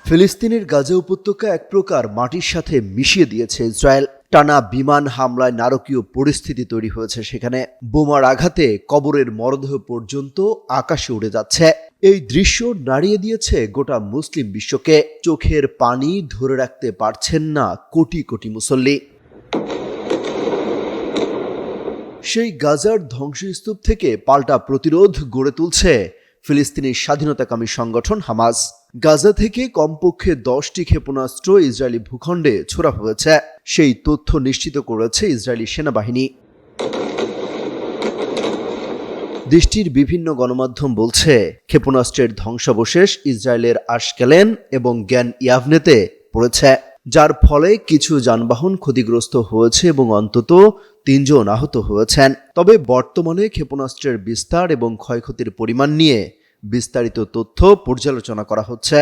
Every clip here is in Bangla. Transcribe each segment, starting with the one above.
ফিলিস্তিনের গাজা উপত্যকা এক প্রকার মাটির সাথে মিশিয়ে দিয়েছে ইসরায়েল। টানা বিমান হামলায় নারকীয় পরিস্থিতি তৈরি হয়েছে সেখানে। বোমার আঘাতে কবরের মরদেহ পর্যন্ত আকাশে উড়ে যাচ্ছে। এই দৃশ্য নাড়িয়ে দিয়েছে গোটা মুসলিম বিশ্বকে। চোখের পানি ধরে রাখতে পারছেন না কোটি কোটি মুসল্লি। সেই গাজার ধ্বংসস্তূপ থেকে পাল্টা প্রতিরোধ গড়ে তুলছে ফিলিস্তিনি স্বাধীনতাকামী সংগঠন হামাস। গাজা থেকে কমপক্ষে 10টি ক্ষেপণাস্ত্র ইসরায়েলি ভূখণ্ডে ছোড়া হয়েছে, সেই তথ্য নিশ্চিত করেছে ইসরায়েলি সেনাবাহিনী। দেশটির বিভিন্ন গণমাধ্যম বলছে, ক্ষেপণাস্ত্রের ধ্বংসাবশেষ ইসরায়েলের আশকেলন এবং গ্যান ইয়াভনেতে পড়েছে, যার ফলে কিছু যানবাহন ক্ষতিগ্রস্ত হয়েছে এবং অন্তত 3 জন আহত হয়েছেন। তবে বর্তমানে ক্ষেপণাস্ত্রের বিস্তার এবং ক্ষয়ক্ষতির পরিমাণ নিয়ে বিস্তারিত তথ্য পর্যালোচনা করা হচ্ছে।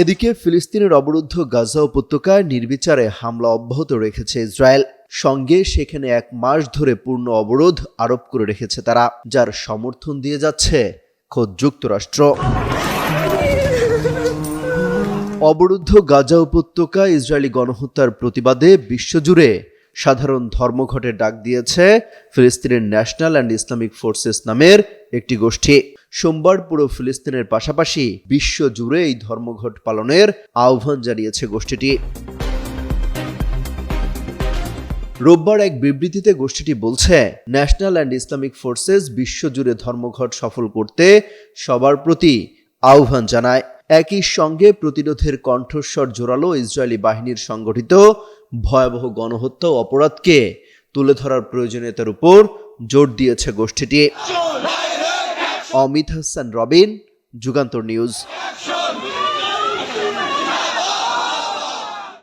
এদিকে ফিলিস্তিনের অবরুদ্ধ গাজা উপত্যকায় নির্বিচারে হামলা অব্যাহত রেখেছে ইসরায়েল। সঙ্গে সেখানে 1 মাস ধরে পূর্ণ অবরোধ আরোপ করে রেখেছে তারা, যার সমর্থন দিয়ে যাচ্ছে খোদ যুক্তরাষ্ট্র। অবরুদ্ধ গাজা উপত্যকা ইসরায়েলি গণহত্যার প্রতিবাদে বিশ্বজুড়ে সাধারণ ধর্মঘটের ডাক দিয়েছে ফিলিস্তিনের ন্যাশনাল অ্যান্ড ইসলামিক ফোর্সেস নামের একটি গোষ্ঠী। সোমবার পুরো ফিলিস্তিনের পাশাপাশি বিশ্বজুড়ে এই ধর্মঘট পালনের আহ্বান জানিয়েছে গোষ্ঠীটি। রোববার এক বিবৃতিতে গোষ্ঠীটি বলছে, ন্যাশনাল অ্যান্ড ইসলামিক ফোর্সেস বিশ্বজুড়ে ধর্মঘট সফল করতে সবার প্রতি আহ্বান জানায়। একই সঙ্গে প্রতিরোধের কণ্ঠস্বর জোরালো ইসরায়েলি বাহিনীর সংগঠিত ভয়াবহ গণহত্যা ও অপরাধকে তুলে ধরার প্রয়োজনীয়তার উপর জোর দিয়েছে গোষ্ঠীটি। অমিত হাসান রবিন, যুগান্তর নিউজ।